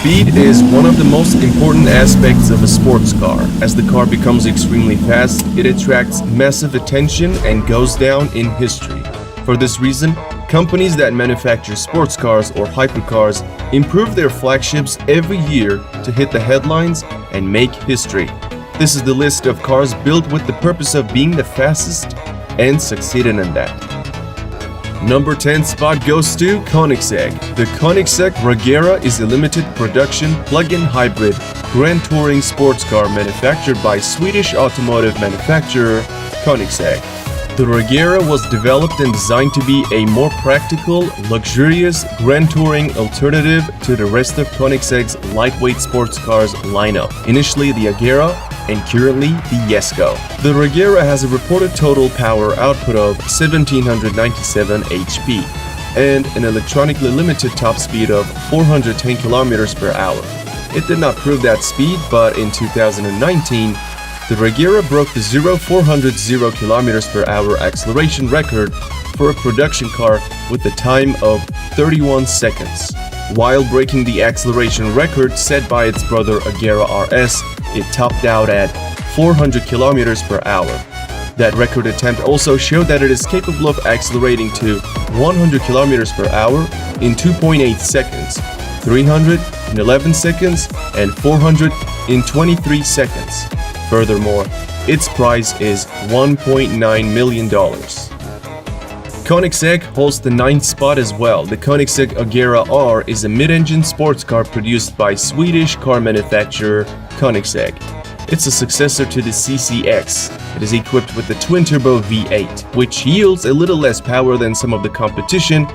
Speed is one of the most important aspects of a sports car. As the car becomes extremely fast, it attracts massive attention and goes down in history. For this reason, companies that manufacture sports cars or hypercars improve their flagships every year to hit the headlines and make history. This is the list of cars built with the purpose of being the fastest and succeeded in that. Number 10 spot goes to Koenigsegg. The Koenigsegg Regera is a limited production plug-in hybrid grand touring sports car manufactured by Swedish automotive manufacturer Koenigsegg. The Regera was developed and designed to be a more practical, luxurious grand touring alternative to the rest of Koenigsegg's lightweight sports cars lineup. Initially the Agera and currently the Jesko. The Regera has a reported total power output of 1797 HP and an electronically limited top speed of 410 km per hour. It did not prove that speed, but in 2019, the Regera broke the 400 km per hour acceleration record for a production car with a time of 31 seconds. While breaking the acceleration record set by its brother Agera RS, it topped out at 400 km per hour. That record attempt also showed that it is capable of accelerating to 100 km per hour in 2.8 seconds, 300 in 11 seconds, and 400 in 23 seconds. Furthermore, its price is $1.9 million. Koenigsegg holds the 9th spot as well. The Koenigsegg Agera R is a mid-engine sports car produced by Swedish car manufacturer Koenigsegg. It's a successor to the CCX. It is equipped with the twin-turbo V8, which yields a little less power than some of the competition,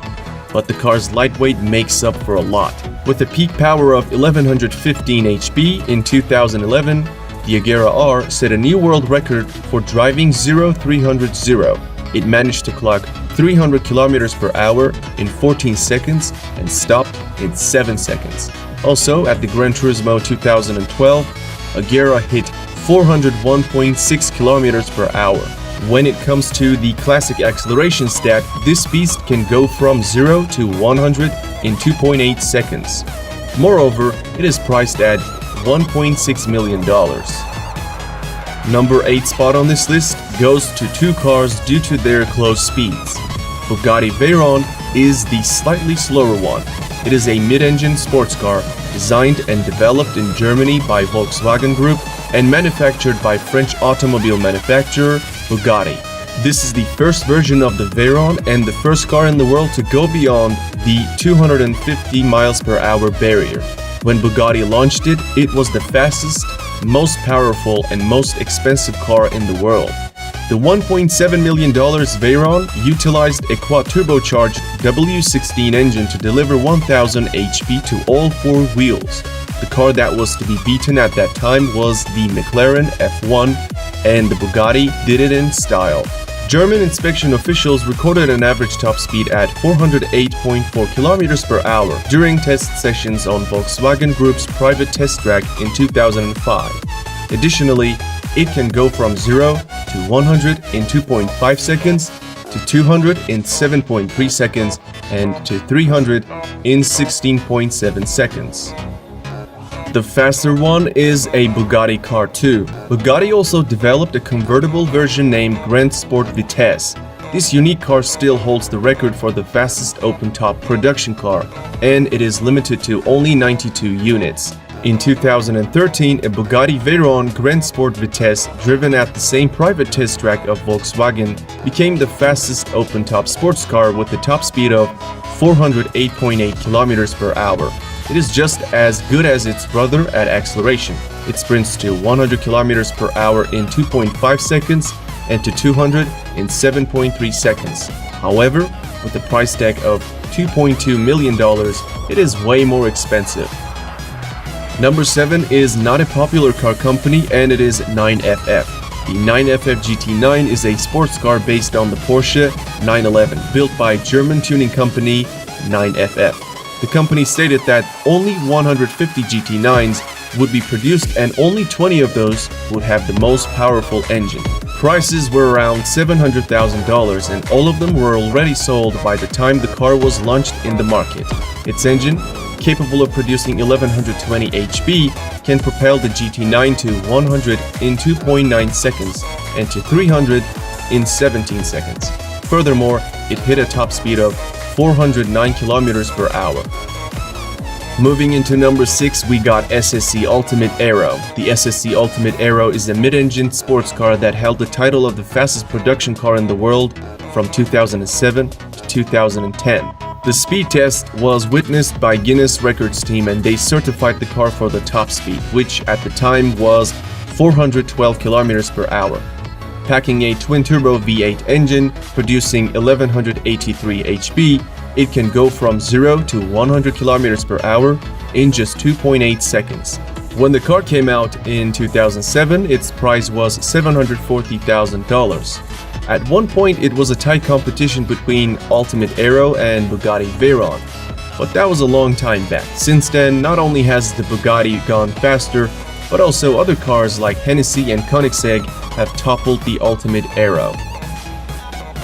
but the car's lightweight makes up for a lot. With a peak power of 1115 HP in 2011, the Agera R set a new world record for driving 0300. It managed to clock 300 km per hour in 14 seconds and stopped in 7 seconds. Also, at the Gran Turismo 2012, Agera hit 401.6 km per hour. When it comes to the classic acceleration stat, this beast can go from 0 to 100 in 2.8 seconds. Moreover, it is priced at $1.6 million. Number 8 spot on this list goes to two cars due to their close speeds. Bugatti Veyron is the slightly slower one. It is a mid-engine sports car designed and developed in Germany by Volkswagen Group and manufactured by French automobile manufacturer Bugatti. This is the first version of the Veyron and the first car in the world to go beyond the 250 miles per hour barrier. When Bugatti launched it, it was the fastest, most powerful, and most expensive car in the world. The $1.7 million Veyron utilized a quad-turbocharged W16 engine to deliver 1000 HP to all four wheels. The car that was to be beaten at that time was the McLaren F1, and the Bugatti did it in style. German inspection officials recorded an average top speed at 408.4 km per hour during test sessions on Volkswagen Group's private test track in 2005. Additionally, it can go from 0 to 100 in 2.5 seconds, to 200 in 7.3 seconds, and to 300 in 16.7 seconds. The faster one is a Bugatti Car2. Bugatti also developed a convertible version named Grand Sport Vitesse. This unique car still holds the record for the fastest open-top production car, and it is limited to only 92 units. In 2013, a Bugatti Veyron Grand Sport Vitesse, driven at the same private test track of Volkswagen, became the fastest open-top sports car with a top speed of 408.8 km per hour. It is just as good as its brother at acceleration. It sprints to 100 km per hour in 2.5 seconds and to 200 in 7.3 seconds. However, with a price tag of $2.2 million, it is way more expensive. Number 7 is not a popular car company, and it is 9FF. The 9FF GT9 is a sports car based on the Porsche 911, built by German tuning company 9FF. The company stated that only 150 GT9s would be produced and only 20 of those would have the most powerful engine. Prices were around $700,000 and all of them were already sold by the time the car was launched in the market. Its engine capable of producing 1120 HP, can propel the GT9 to 100 in 2.9 seconds and to 300 in 17 seconds. Furthermore, it hit a top speed of 409 km per hour. Moving into number 6, we got SSC Ultimate Aero. The SSC Ultimate Aero is a mid-engine sports car that held the title of the fastest production car in the world from 2007 to 2010. The speed test was witnessed by Guinness Records team, and they certified the car for the top speed, which at the time was 412 km per hour. Packing a twin-turbo V8 engine producing 1183 HP, it can go from 0 to 100 km per hour in just 2.8 seconds. When the car came out in 2007, its price was $740,000. At one point, it was a tight competition between Ultimate Aero and Bugatti Veyron, but that was a long time back. Since then, not only has the Bugatti gone faster, but also other cars like Hennessy and Koenigsegg have toppled the Ultimate Aero.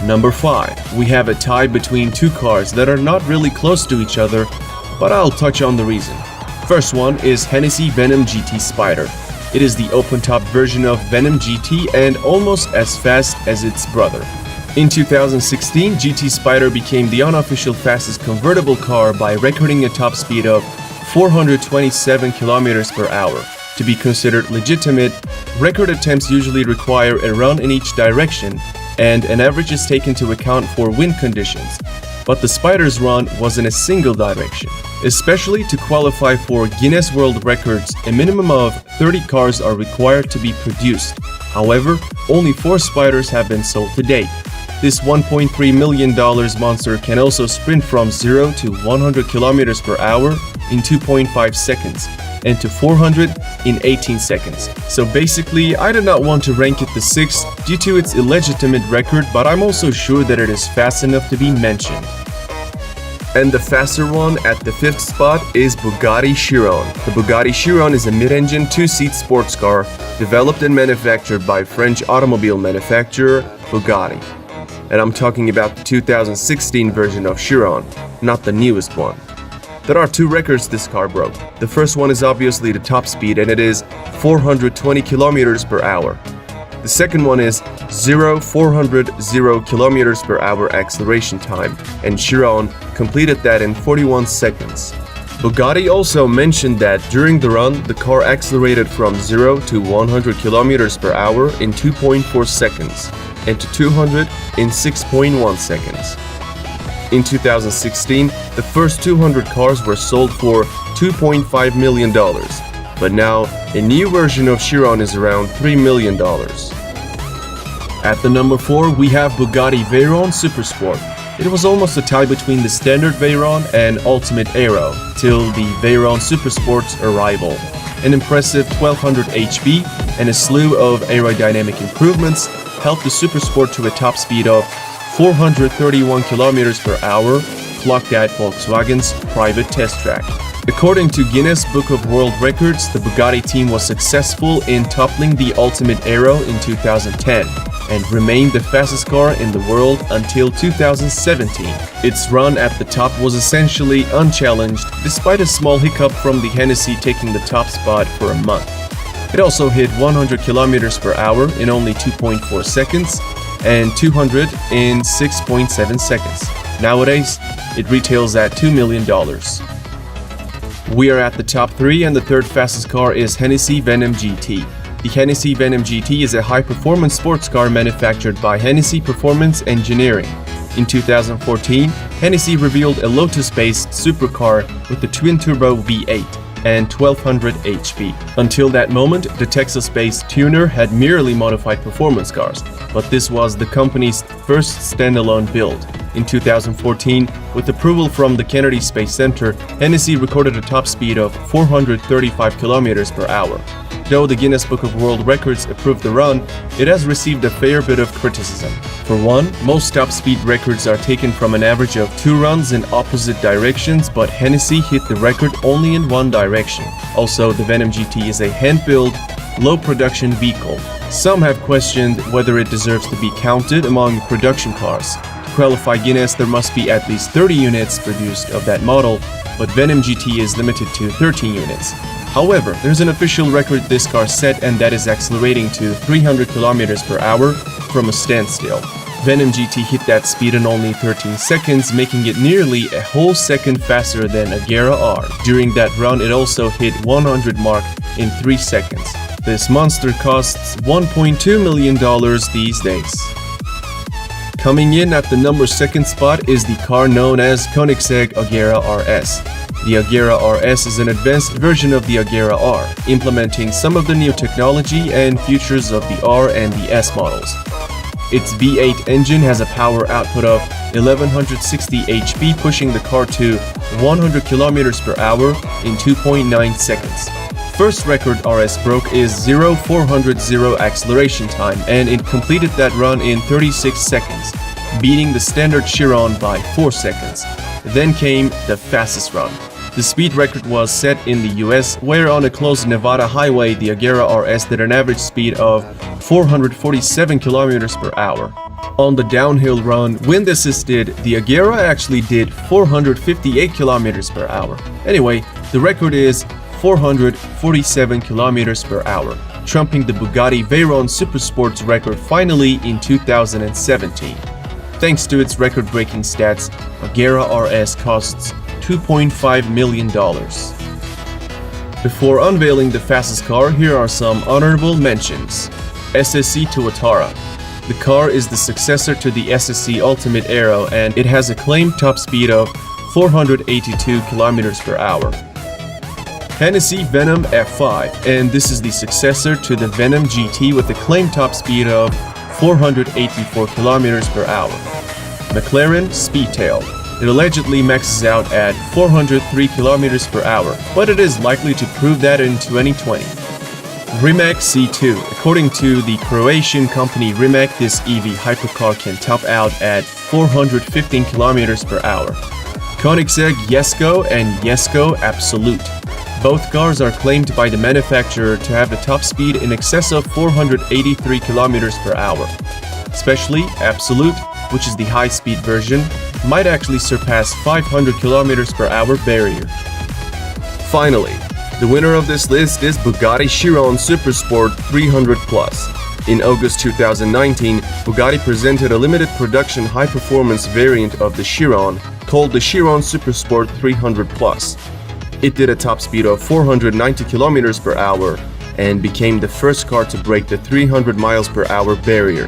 Number 5. We have a tie between two cars that are not really close to each other, but I'll touch on the reason. First one is Hennessy Venom GT Spider. It is the open-top version of Venom GT and almost as fast as its brother. In 2016, GT Spider became the unofficial fastest convertible car by recording a top speed of 427 km per hour. To be considered legitimate, record attempts usually require a run in each direction, and an average is taken into account for wind conditions. But the Spider's run was in a single direction. Especially to qualify for Guinness World Records, a minimum of 30 cars are required to be produced. However, only 4 Spiders have been sold to date. This $1.3 million monster can also sprint from 0 to 100 km per hour in 2.5 seconds and to 400 in 18 seconds. So basically, I did not want to rank it the 6th due to its illegitimate record, but I'm also sure that it is fast enough to be mentioned. And the faster one at the 5th spot is Bugatti Chiron. The Bugatti Chiron is a mid-engine 2-seat sports car developed and manufactured by French automobile manufacturer Bugatti. And I'm talking about the 2016 version of Chiron, not the newest one. There are 2 records this car broke. The first one is obviously the top speed, and it is 420 km per hour. The second one is 400 km per hour acceleration time, and Chiron completed that in 41 seconds. Bugatti also mentioned that during the run, the car accelerated from 0 to 100 km per hour in 2.4 seconds and to 200 in 6.1 seconds. In 2016, the first 200 cars were sold for $2.5 million, but now a new version of Chiron is around $3 million. At the number 4, we have Bugatti Veyron Supersport. It was almost a tie between the standard Veyron and Ultimate Aero till the Veyron Supersport's arrival. An impressive 1200 HP and a slew of aerodynamic improvements helped the Supersport to a top speed of 431 km per hour, clocked at Volkswagen's private test track. According to Guinness Book of World Records, the Bugatti team was successful in toppling the Ultimate Aero in 2010 and remained the fastest car in the world until 2017. Its run at the top was essentially unchallenged, despite a small hiccup from the Hennessy taking the top spot for a month. It also hit 100 km per hour in only 2.4 seconds and 200 in 6.7 seconds. Nowadays, it retails at $2 million. We are at the top 3, and the third fastest car is Hennessy Venom GT. The Hennessy Venom GT is a high-performance sports car manufactured by Hennessy Performance Engineering. In 2014, Hennessy revealed a Lotus-based supercar with a twin-turbo V8 and 1200 HP. Until that moment, the Texas-based tuner had merely modified performance cars, but this was the company's first standalone build. In 2014, with approval from the Kennedy Space Center, Hennessy recorded a top speed of 435 km per hour. Though the Guinness Book of World Records approved the run, it has received a fair bit of criticism. For one, most top speed records are taken from an average of 2 runs in opposite directions, but Hennessy hit the record only in one direction. Also, the Venom GT is a hand-built, low-production vehicle. Some have questioned whether it deserves to be counted among production cars. qualify Guinness, there must be at least 30 units produced of that model, but Venom GT is limited to 13 units. However, there's an official record this car set, and that is accelerating to 300 km per hour from a standstill. Venom GT hit that speed in only 13 seconds, making it nearly a whole second faster than Agera R. During that run, it also hit 100 mark in 3 seconds. This monster costs $1.2 million these days. Coming in at the number 2nd spot is the car known as Koenigsegg Agera RS. The Agera RS is an advanced version of the Agera R, implementing some of the new technology and features of the R and the S models. Its V8 engine has a power output of 1160 HP, pushing the car to 100 km per hour in 2.9 seconds. First record RS broke is 0-400 acceleration time, and it completed that run in 36 seconds, beating the standard Chiron by 4 seconds. Then came the fastest run. The speed record was set in the US, where on a closed Nevada highway, the Agera RS did an average speed of 447 km per hour. On the downhill run, wind assisted, the Agera actually did 458 km per hour. Anyway, the record is 447 km per hour, trumping the Bugatti Veyron Supersport's record finally in 2017. Thanks to its record-breaking stats, Agera RS costs $2.5 million. Before unveiling the fastest car, here are some honorable mentions. SSC Tuatara. The car is the successor to the SSC Ultimate Aero, and it has a claimed top speed of 482 km per hour. Hennessy Venom F5, and this is the successor to the Venom GT with a claimed top speed of 484 km per hour. McLaren Speedtail. It allegedly maxes out at 403 km per hour, but it is likely to prove that in 2020. Rimac C2. According to the Croatian company Rimac, this EV hypercar can top out at 415 km per hour. Koenigsegg Jesko and Jesko Absolute. Both cars are claimed by the manufacturer to have a top speed in excess of 483 km per hour. Especially Absolute, which is the high-speed version, might actually surpass 500 km per hour barrier. Finally, the winner of this list is Bugatti Chiron Supersport 300 Plus. In August 2019, Bugatti presented a limited production high-performance variant of the Chiron called the Chiron Supersport 300 Plus. It did a top speed of 490 km per hour and became the first car to break the 300 miles per hour barrier.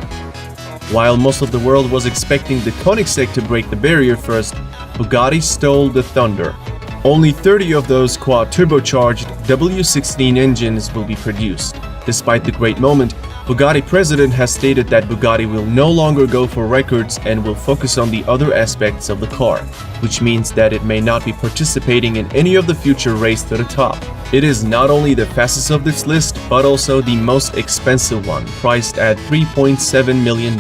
While most of the world was expecting the Koenigsegg to break the barrier first, Bugatti stole the thunder. Only 30 of those quad-turbocharged W16 engines will be produced. Despite the great moment, Bugatti president has stated that Bugatti will no longer go for records and will focus on the other aspects of the car, which means that it may not be participating in any of the future race to the top. It is not only the fastest of this list, but also the most expensive one, priced at $3.7 million.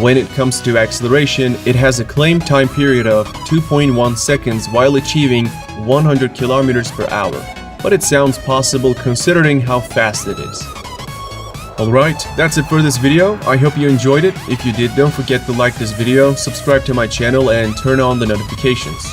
When it comes to acceleration, it has a claimed time period of 2.1 seconds while achieving 100 km per hour, but it sounds possible considering how fast it is. Alright, that's it for this video. I hope you enjoyed it. If you did, don't forget to like this video, subscribe to my channel, and turn on the notifications.